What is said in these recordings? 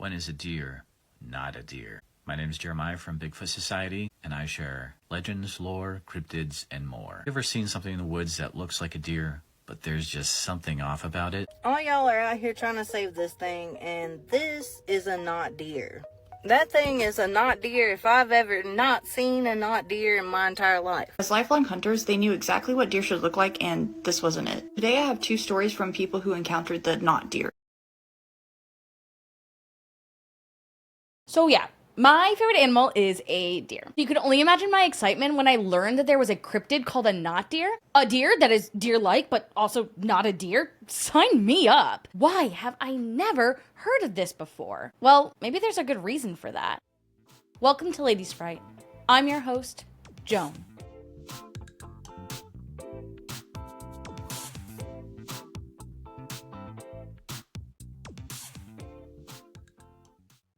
When is a deer not a deer? My name is Jeremiah from Bigfoot Society, and I share legends, lore, cryptids, and more. You ever seen something in the woods that looks like a deer, but there's just something off about it? All y'all are out here trying to save this thing, and this is a not deer. That thing is a not deer if I've ever not seen a not deer in my entire life. As lifelong hunters, they knew exactly what deer should look like, and this wasn't it. Today I have two stories from people who encountered the not deer. So yeah, my favorite animal is a deer. You can only imagine my excitement when I learned that there was a cryptid called a not deer. A deer that is deer-like, but also not a deer? Sign me up. Why have I never heard of this before? Well, maybe there's a good reason for that. Welcome to Ladies Fright. I'm your host, Joan.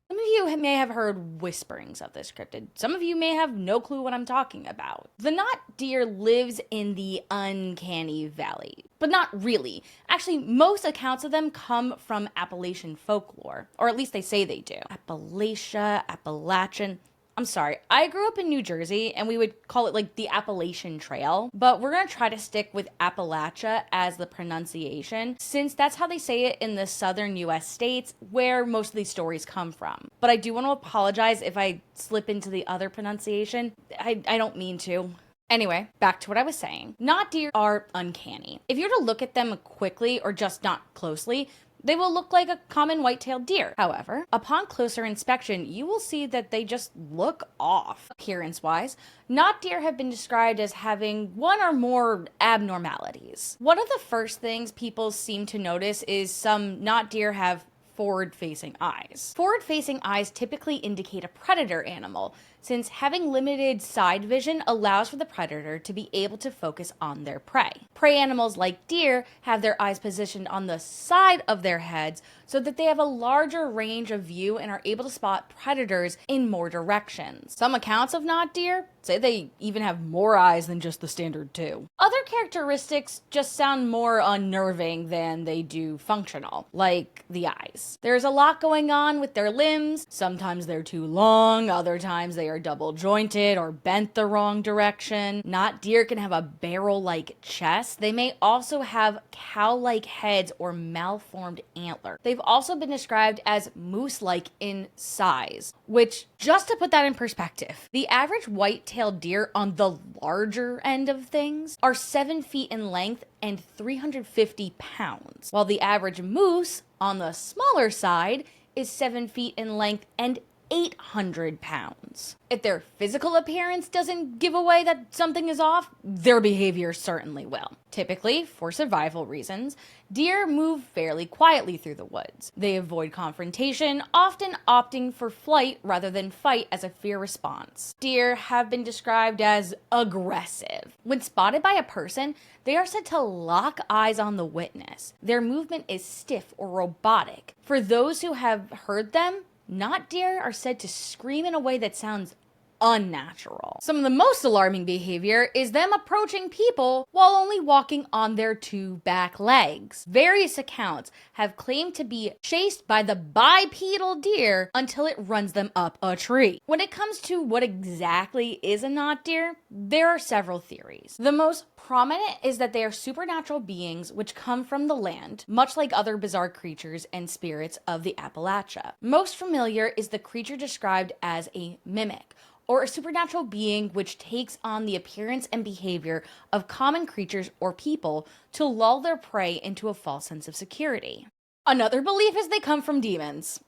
Some of you may have heard whisperings of this cryptid. Some of you may have no clue what I'm talking about. The not deer lives in the uncanny valley, but not really. Actually, most accounts of them come from Appalachian folklore, or at least they say they do. Appalachian. I'm sorry, I grew up in New Jersey and we would call it like the Appalachian Trail, but we're gonna try to stick with Appalachia as the pronunciation since that's how they say it in the southern US states where most of these stories come from. But I do want to apologize if I slip into the other pronunciation. I don't mean to. Anyway, back to what I was saying. Not deer are uncanny. If you were to look at them quickly or just not closely, they will look like a common white-tailed deer. However, upon closer inspection, you will see that they just look off. Appearance-wise, not deer have been described as having one or more abnormalities. One of the first things people seem to notice is some not deer have forward-facing eyes. Forward-facing eyes typically indicate a predator animal, since having limited side vision allows for the predator to be able to focus on their prey. Prey animals like deer have their eyes positioned on the side of their heads so that they have a larger range of view and are able to spot predators in more directions. Some accounts of not deer say they even have more eyes than just the standard two. Other characteristics just sound more unnerving than they do functional, like the eyes. There's a lot going on with their limbs. Sometimes they're too long, other times they are double jointed or bent the wrong direction. Not deer can have a barrel-like chest. They may also have cow-like heads or malformed antlers. They've also been described as moose-like in size, which, just to put that in perspective, the average white-tailed deer on the larger end of things are 7 feet in length and 350 pounds, while the average moose on the smaller side is 7 feet in length and 800 pounds. If their physical appearance doesn't give away that something is off, their behavior certainly will. Typically, for survival reasons, deer move fairly quietly through the woods. They avoid confrontation, often opting for flight rather than fight as a fear response. Deer have been described as aggressive. When spotted by a person, they are said to lock eyes on the witness. Their movement is stiff or robotic. For those who have heard them, not deer are said to scream in a way that sounds unnatural. Some of the most alarming behavior is them approaching people while only walking on their 2 back legs. Various accounts have claimed to be chased by the bipedal deer until it runs them up a tree. When it comes to what exactly is a not deer, there are several theories. The most prominent is that they are supernatural beings which come from the land, much like other bizarre creatures and spirits of the Appalachia. Most familiar is the creature described as a mimic, or a supernatural being which takes on the appearance and behavior of common creatures or people to lull their prey into a false sense of security. Another belief is they come from demons.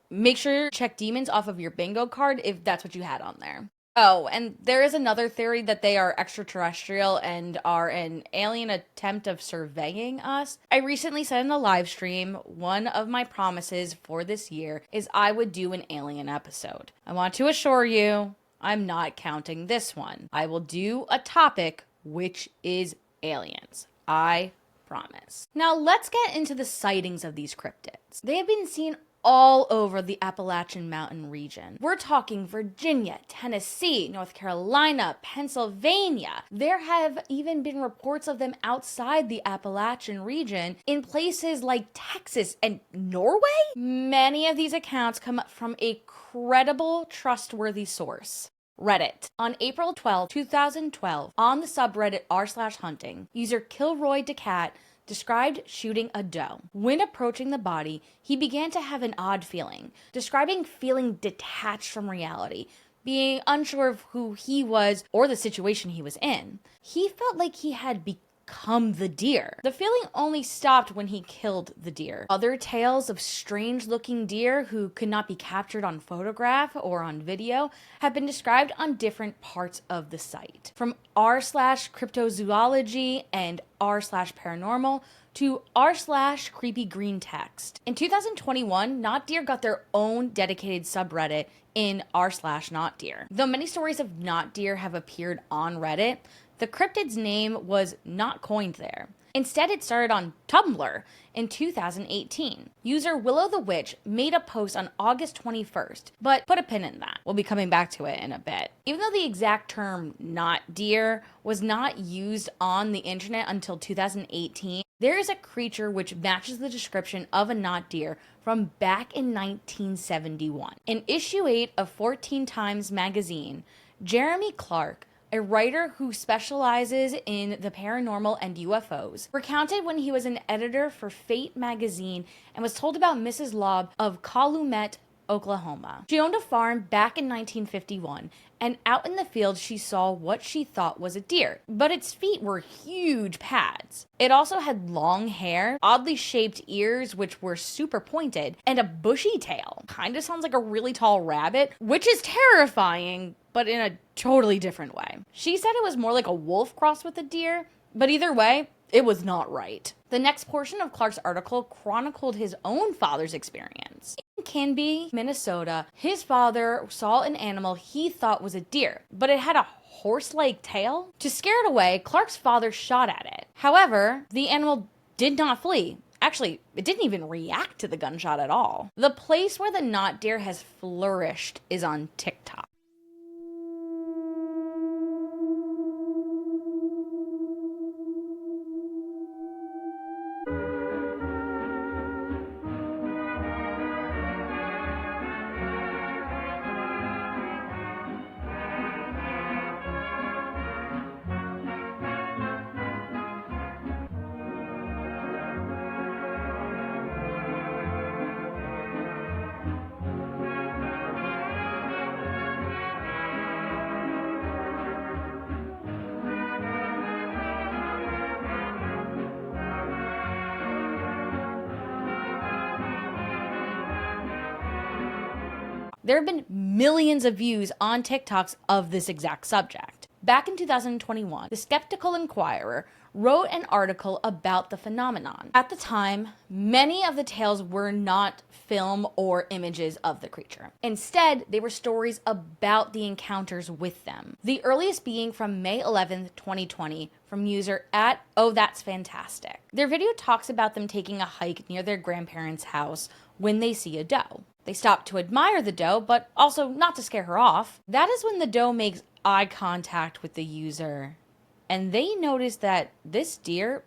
Make sure to check demons off of your bingo card if that's what you had on there. Oh, and there is another theory that they are extraterrestrial and are an alien attempt of surveying us. I recently said in a live stream, one of my promises for this year is I would do an alien episode. I want to assure you, I'm not counting this one. I will do a topic which is aliens. I promise. Now let's get into the sightings of these cryptids. They have been seen all over the Appalachian mountain region. We're talking Virginia, Tennessee, North Carolina, Pennsylvania. There have even been reports of them outside the Appalachian region in places like Texas and Norway. Many of these accounts come from a credible, trustworthy source. Reddit. On April 12, 2012, on the subreddit r/hunting, user Kilroy DeCat described shooting a doe. When approaching the body, he began to have an odd feeling, describing feeling detached from reality, being unsure of who he was or the situation he was in. He felt like he had become the deer. The feeling only stopped when he killed the deer. Other tales of strange-looking deer who could not be captured on photograph or on video have been described on different parts of the site. From r/cryptozoology and r/paranormal to r/creepy green text. In 2021, Not Deer got their own dedicated subreddit in r/not deer. Though many stories of not deer have appeared on Reddit, the cryptid's name was not coined there. Instead, it started on Tumblr in 2018. User Willow the Witch made a post on August 21st, but put a pin in that. We'll be coming back to it in a bit. Even though the exact term not deer was not used on the internet until 2018, there is a creature which matches the description of a not deer from back in 1971. In issue 8 of 14 Times magazine, Jeremy Clark, a writer who specializes in the paranormal and UFOs, recounted when he was an editor for Fate magazine and was told about Mrs. Lobb of Calumet, Oklahoma. She owned a farm back in 1951, and out in the field she saw what she thought was a deer, but its feet were huge pads. It also had long hair, oddly shaped ears which were super pointed, and a bushy tail. Kind of sounds like a really tall rabbit, which is terrifying, but in a totally different way. She said it was more like a wolf crossed with a deer, but either way, it was not right. The next portion of Clark's article chronicled his own father's experience. In Canby, Minnesota, his father saw an animal he thought was a deer, but it had a horse-like tail. To scare it away, Clark's father shot at it. However, the animal did not flee. Actually, it didn't even react to the gunshot at all. The place where the not deer has flourished is on TikTok. There have been millions of views on TikToks of this exact subject. Back in 2021, the Skeptical Inquirer wrote an article about the phenomenon. At the time, many of the tales were not film or images of the creature. Instead, they were stories about the encounters with them. The earliest being from May 11th, 2020, from user at Oh That's Fantastic. Their video talks about them taking a hike near their grandparents' house when they see a doe. They stop to admire the doe, but also not to scare her off. That is when the doe makes eye contact with the user, and they notice that this deer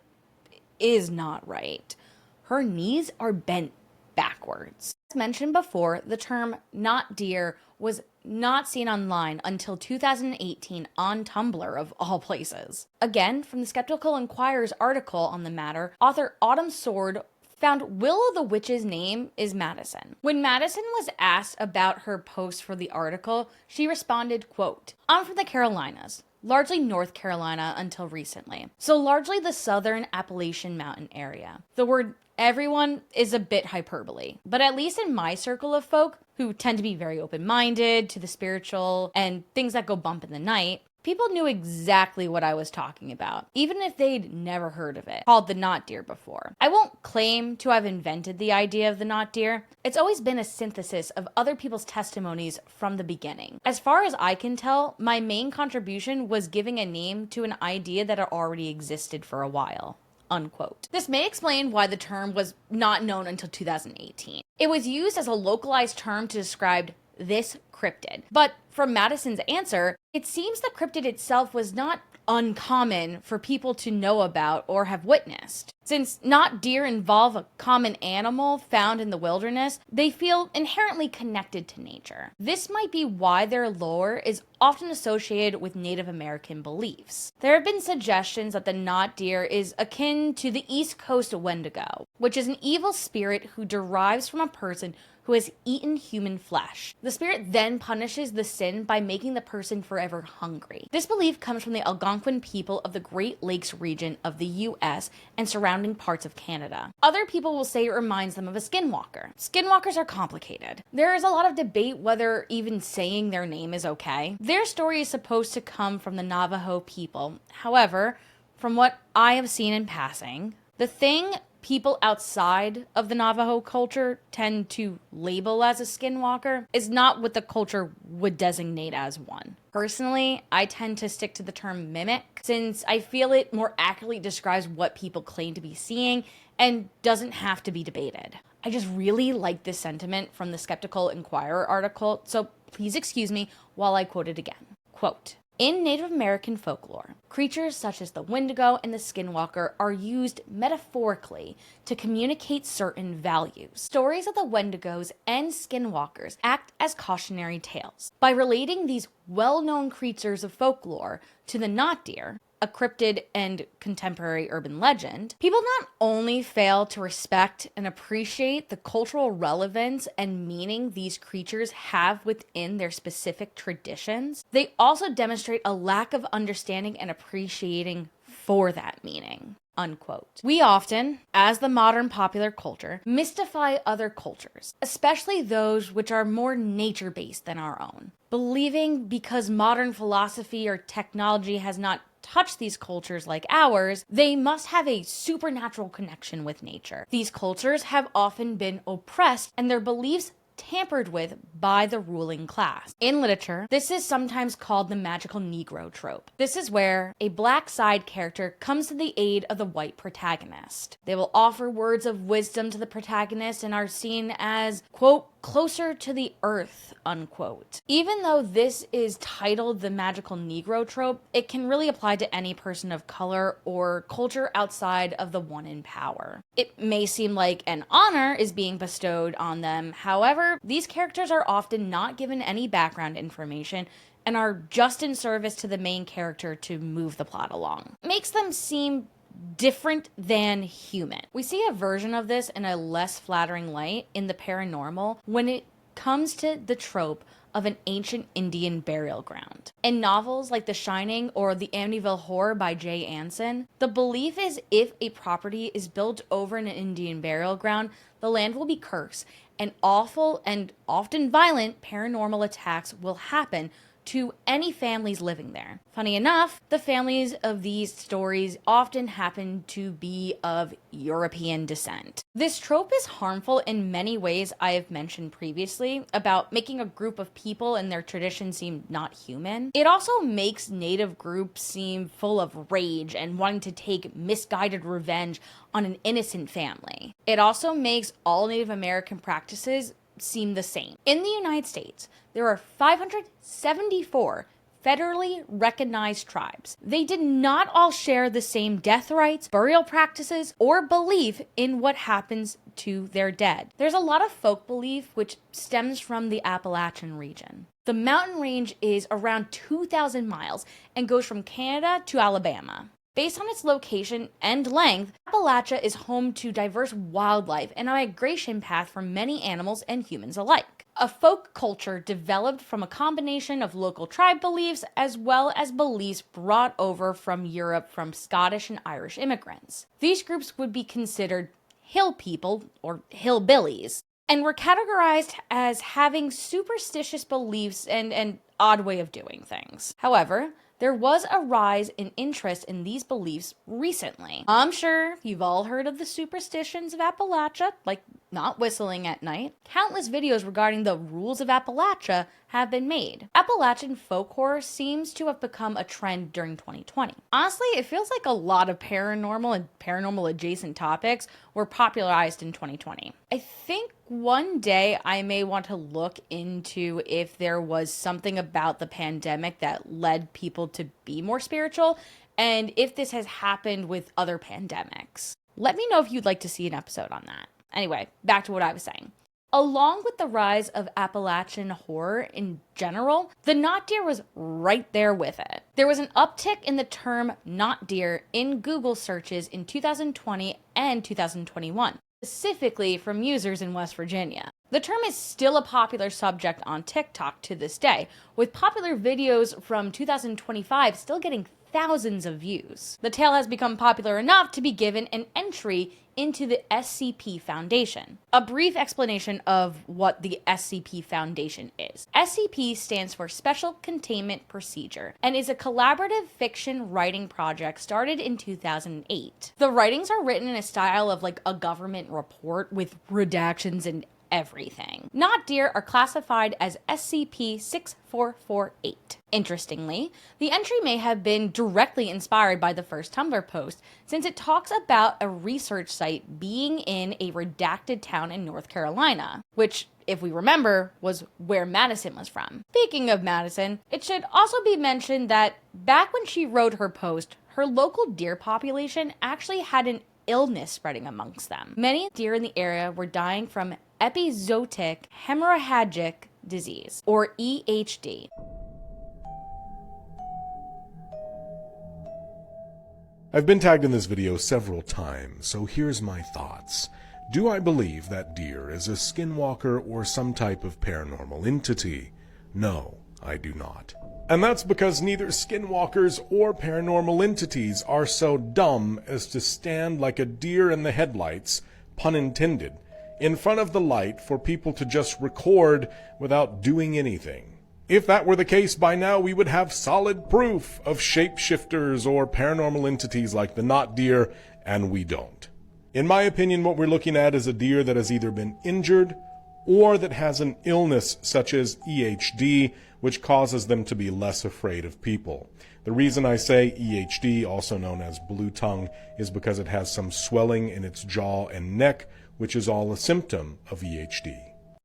is not right. Her knees are bent backwards. As mentioned before, the term not deer was not seen online until 2018 on Tumblr, of all places. Again, from the Skeptical Inquirer's article on the matter, author Autumn Sword found Willow the Witch's name is Madison. When Madison was asked about her post for the article, she responded, quote, "I'm from the Carolinas, largely North Carolina until recently, so largely the southern Appalachian mountain area. The word everyone is a bit hyperbole, but at least in my circle of folk, who tend to be very open-minded to the spiritual and things that go bump in the night, people knew exactly what I was talking about, even if they'd never heard of it, called the not deer before. I won't claim to have invented the idea of the not deer. It's always been a synthesis of other people's testimonies from the beginning. As far as I can tell, my main contribution was giving a name to an idea that had already existed for a while." unquote. This may explain why the term was not known until 2018. It was used as a localized term to describe this cryptid. But from Madison's answer, it seems the cryptid itself was not uncommon for people to know about or have witnessed. Since not deer involve a common animal found in the wilderness, they feel inherently connected to nature. This might be why their lore is often associated with Native American beliefs. There have been suggestions that the not deer is akin to the East Coast Wendigo, which is an evil spirit who derives from a person who has eaten human flesh. The spirit then punishes the sin by making the person forever hungry. This belief comes from the Algonquin people of the Great Lakes region of the US and surrounding parts of Canada. Other people will say it reminds them of a skinwalker. Skinwalkers are complicated. There is a lot of debate whether even saying their name is okay. Their story is supposed to come from the Navajo people. However, from what I have seen in passing, the thing people outside of the Navajo culture tend to label as a skinwalker is not what the culture would designate as one. Personally, I tend to stick to the term mimic since I feel it more accurately describes what people claim to be seeing and doesn't have to be debated. I just really like this sentiment from the Skeptical Inquirer article, so please excuse me while I quote it again. Quote, "In Native American folklore, creatures such as the Wendigo and the Skinwalker are used metaphorically to communicate certain values. Stories of the Wendigos and Skinwalkers act as cautionary tales. By relating these well-known creatures of folklore to the not deer, a cryptid and contemporary urban legend, people not only fail to respect and appreciate the cultural relevance and meaning these creatures have within their specific traditions, they also demonstrate a lack of understanding and appreciating for that meaning." Unquote. We often, as the modern popular culture, mystify other cultures, especially those which are more nature-based than our own, believing because modern philosophy or technology has not touch these cultures like ours, they must have a supernatural connection with nature. These cultures have often been oppressed and their beliefs tampered with by the ruling class. In literature, this is sometimes called the magical Negro trope. This is where a black side character comes to the aid of the white protagonist. They will offer words of wisdom to the protagonist and are seen as, quote, closer to the earth, unquote. Even though this is titled the magical Negro trope, it can really apply to any person of color or culture outside of the one in power. It may seem like an honor is being bestowed on them. However, these characters are often not given any background information and are just in service to the main character to move the plot along. It makes them seem different than human. We see a version of this in a less flattering light in the paranormal when it comes to the trope of an ancient Indian burial ground. In novels like The Shining or The Amityville Horror by Jay Anson, the belief is if a property is built over an Indian burial ground, the land will be cursed, and awful and often violent paranormal attacks will happen to any families living there. Funny enough, the families of these stories often happen to be of European descent. This trope is harmful in many ways I have mentioned previously about making a group of people and their traditions seem not human. It also makes native groups seem full of rage and wanting to take misguided revenge on an innocent family. It also makes all Native American practices seem the same. In the United States, there are 574 federally recognized tribes. They did not all share the same death rites, burial practices, or belief in what happens to their dead. There's a lot of folk belief which stems from the Appalachian region. The mountain range is around 2,000 miles and goes from Canada to Alabama. Based on its location and length, Appalachia is home to diverse wildlife and a migration path for many animals and humans alike. A folk culture developed from a combination of local tribe beliefs as well as beliefs brought over from Europe from Scottish and Irish immigrants. These groups would be considered hill people or hillbillies and were categorized as having superstitious beliefs and an odd way of doing things. However, there was a rise in interest in these beliefs recently. I'm sure you've all heard of the superstitions of Appalachia, like not whistling at night. Countless videos regarding the rules of Appalachia have been made. Appalachian folk horror seems to have become a trend during 2020. Honestly, it feels like a lot of paranormal and paranormal adjacent topics were popularized in 2020. I think one day I may want to look into if there was something about the pandemic that led people to be more spiritual, and if this has happened with other pandemics. Let me know if you'd like to see an episode on that. Anyway, back to what I was saying. Along with the rise of Appalachian horror in general, the not deer was right there with it. There was an uptick in the term not deer in Google searches in 2020 and 2021, specifically from users in West Virginia. The term is still a popular subject on TikTok to this day, with popular videos from 2025 still getting thousands of views. The tale has become popular enough to be given an entry into the SCP Foundation. A brief explanation of what the SCP Foundation is. SCP stands for Special Containment Procedure and is a collaborative fiction writing project started in 2008. The writings are written in a style of like a government report with redactions and everything. Not deer are classified as SCP-6448. Interestingly, the entry may have been directly inspired by the first Tumblr post, since it talks about a research site being in a redacted town in North Carolina, which, if we remember, was where Madison was from. Speaking of Madison, it should also be mentioned that back when she wrote her post, her local deer population actually had an illness spreading amongst them. Many deer in the area were dying from epizootic hemorrhagic disease, or EHD. I've been tagged in this video several times, so here's my thoughts. Do I believe that deer is a skinwalker or some type of paranormal entity? No, I do not. And that's because neither skinwalkers or paranormal entities are so dumb as to stand like a deer in the headlights, pun intended, in front of the light for people to just record without doing anything. If that were the case, by now we would have solid proof of shapeshifters or paranormal entities like the not deer, and we don't. In my opinion, what we're looking at is a deer that has either been injured or that has an illness such as EHD, which causes them to be less afraid of people. The reason I say EHD, also known as blue tongue, is because it has some swelling in its jaw and neck, which is all a symptom of EHD.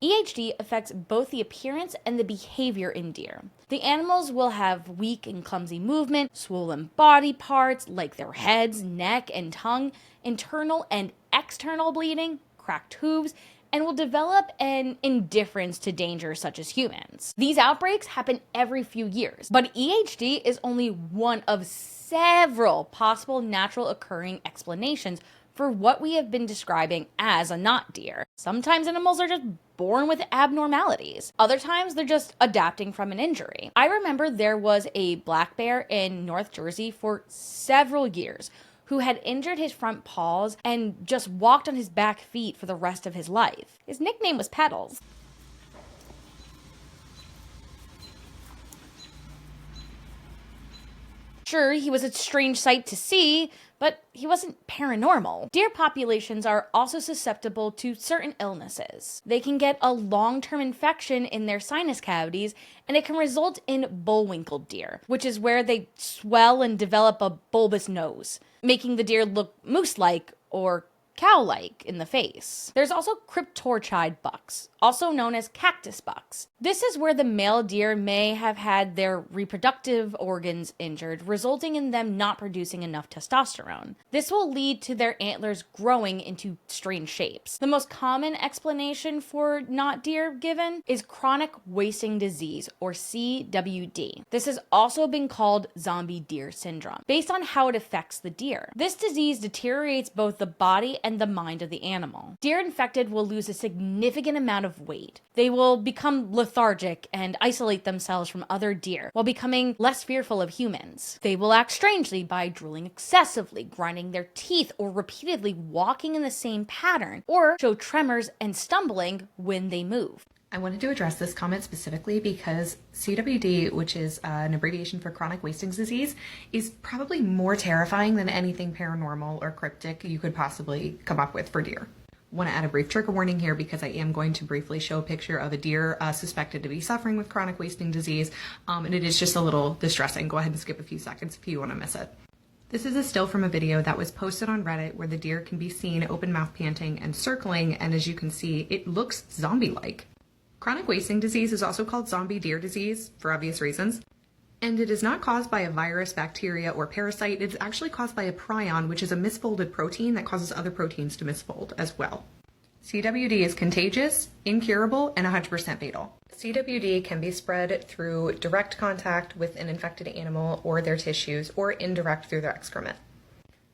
EHD affects both the appearance and the behavior in deer. The animals will have weak and clumsy movement, swollen body parts like their heads, neck, and tongue, internal and external bleeding, cracked hooves, and will develop an indifference to danger such as humans. These outbreaks happen every few years, but EHD is only one of several possible natural occurring explanations for what we have been describing as a not deer. Sometimes animals are just born with abnormalities. Other times they're just adapting from an injury. I remember there was a black bear in North Jersey for several years who had injured his front paws and just walked on his back feet for the rest of his life. His nickname was Petals. Sure, he was a strange sight to see, but he wasn't paranormal. Deer populations are also susceptible to certain illnesses. They can get a long-term infection in their sinus cavities, and it can result in bullwinkled deer, which is where they swell and develop a bulbous nose, making the deer look moose-like or cow-like in the face. There's also cryptorchid bucks, also known as cactus bucks. This is where the male deer may have had their reproductive organs injured, resulting in them not producing enough testosterone. This will lead to their antlers growing into strange shapes. The most common explanation for not deer given is chronic wasting disease, or CWD. This has also been called zombie deer syndrome, based on how it affects the deer. This disease deteriorates both the body and the mind of the animal. Deer infected will lose a significant amount of weight. They will become lethargic and isolate themselves from other deer while becoming less fearful of humans. They will act strangely by drooling excessively, grinding their teeth, or repeatedly walking in the same pattern, or show tremors and stumbling when they move. I wanted to address this comment specifically because CWD, which is an abbreviation for chronic wasting disease, is probably more terrifying than anything paranormal or cryptic you could possibly come up with for deer. Want to add a brief trigger warning here because I am going to briefly show a picture of a deer suspected to be suffering with chronic wasting disease, and it is just a little distressing. Go ahead and skip a few seconds if you want to miss it. This is a still from a video that was posted on Reddit where the deer can be seen open mouth panting and circling, and as you can see, it looks zombie-like. Chronic wasting disease is also called zombie deer disease for obvious reasons. And it is not caused by a virus, bacteria, or parasite. It's actually caused by a prion, which is a misfolded protein that causes other proteins to misfold as well. CWD is contagious, incurable, and 100% fatal. CWD can be spread through direct contact with an infected animal or their tissues, or indirect through their excrement.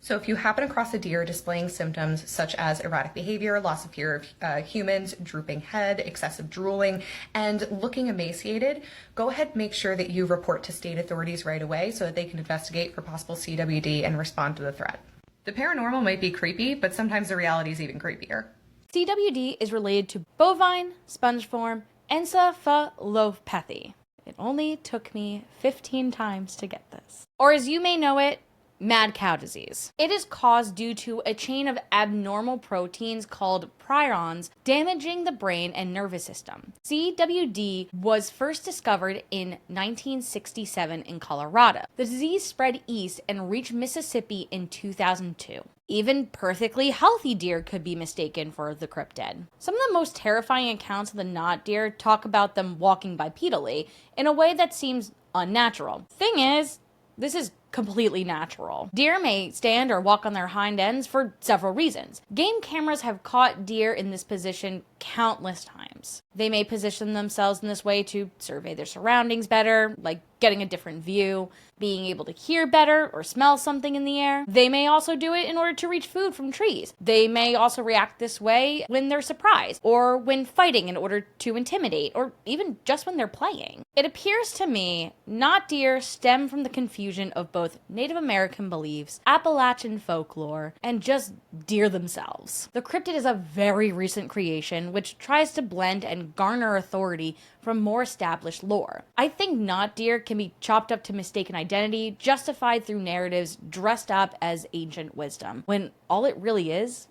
So if you happen across a deer displaying symptoms such as erratic behavior, loss of fear of humans, drooping head, excessive drooling, and looking emaciated, go ahead and make sure that you report to state authorities right away so that they can investigate for possible CWD and respond to the threat. The paranormal might be creepy, but sometimes the reality is even creepier. CWD is related to bovine spongiform encephalopathy. It only took me 15 times to get this. Or as you may know it, mad cow disease. It is caused due to a chain of abnormal proteins called prions damaging the brain and nervous system. CWD was first discovered in 1967 in Colorado. The disease spread east and reached Mississippi in 2002. Even perfectly healthy deer could be mistaken for the cryptid. Some of the most terrifying accounts of the not deer talk about them walking bipedally in a way that seems unnatural. Thing is, this is completely natural. Deer may stand or walk on their hind ends for several reasons. Game cameras have caught deer in this position countless times. They may position themselves in this way to survey their surroundings better, like getting a different view, being able to hear better or smell something in the air. They may also do it in order to reach food from trees. They may also react this way when they're surprised or when fighting in order to intimidate, or even just when they're playing. It appears to me not deer stem from the confusion of both Native American beliefs, Appalachian folklore, and just deer themselves. The cryptid is a very recent creation which tries to blend and garner authority from more established lore. I think not deer can be chopped up to mistaken identity, justified through narratives dressed up as ancient wisdom, when all it really is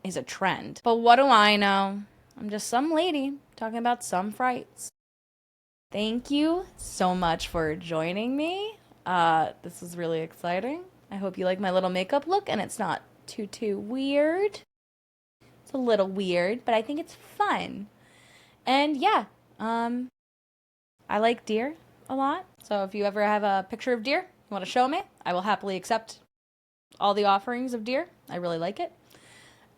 a trend. But what do I know? I'm just some lady talking about some frights. Thank you so much for joining me. This is really exciting. I hope you like my little makeup look and it's not too weird. It's a little weird, but I think it's fun. And yeah, I like deer a lot. So if you ever have a picture of deer you want to show me, I will happily accept all the offerings of deer. I really like it.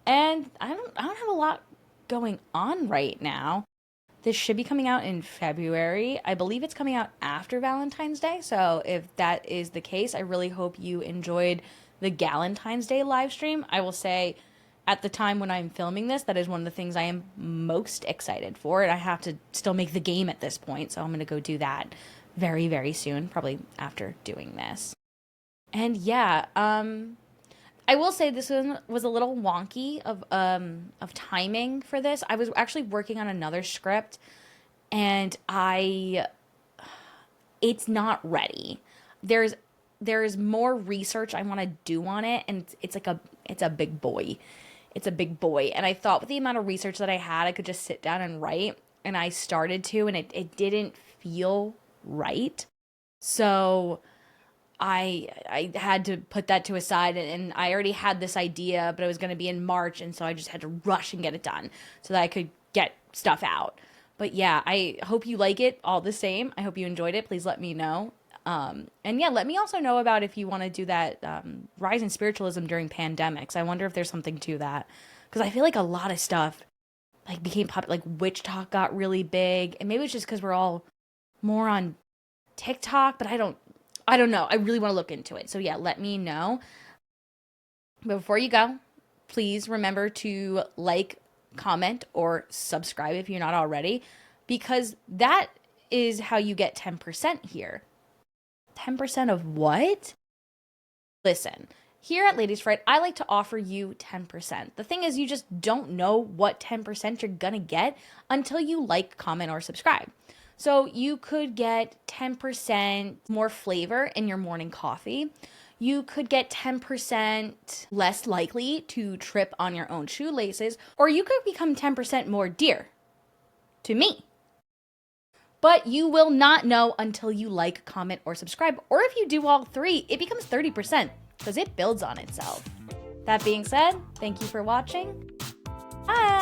And I don't have a lot going on right now. This should be coming out in February. I believe it's coming out after Valentine's Day. So if that is the case, I really hope you enjoyed the Galentine's Day live stream. I will say at the time when I'm filming this, that is one of the things I am most excited for. And I have to still make the game at this point. So I'm going to go do that very, very soon, probably after doing this. And yeah, I will say this was a little wonky of timing for this. I was actually working on another script, and it's not ready. There's more research I want to do on it, and it's a big boy. It's a big boy, and I thought with the amount of research that I had, I could just sit down and write, and I started to, and it didn't feel right. So I had to put that to a side, and I already had this idea, but it was going to be in March, and so I just had to rush and get it done so that I could get stuff out. But yeah, I hope you like it all the same. I hope you enjoyed it. Please let me know. And yeah, let me also know about if you want to do that rise in spiritualism during pandemics. I wonder if there's something to that, because I feel like a lot of stuff like became popular, like witch talk got really big, and maybe it's just because we're all more on TikTok, but I don't know. I really want to look into it. So yeah, let me know. But before you go, please remember to like, comment, or subscribe if you're not already, because that is how you get 10% here. 10% of what? Listen, here at Ladies Fright, I like to offer you 10%. The thing is, you just don't know what 10% you're gonna get until you like, comment, or subscribe. So you could get 10% more flavor in your morning coffee. you could get 10% less likely to trip on your own shoelaces, or you could become 10% more deer. To me. But you will not know until you like, comment, or subscribe. Or if you do all three, it becomes 30% because it builds on itself. That being said, thank you for watching. Bye!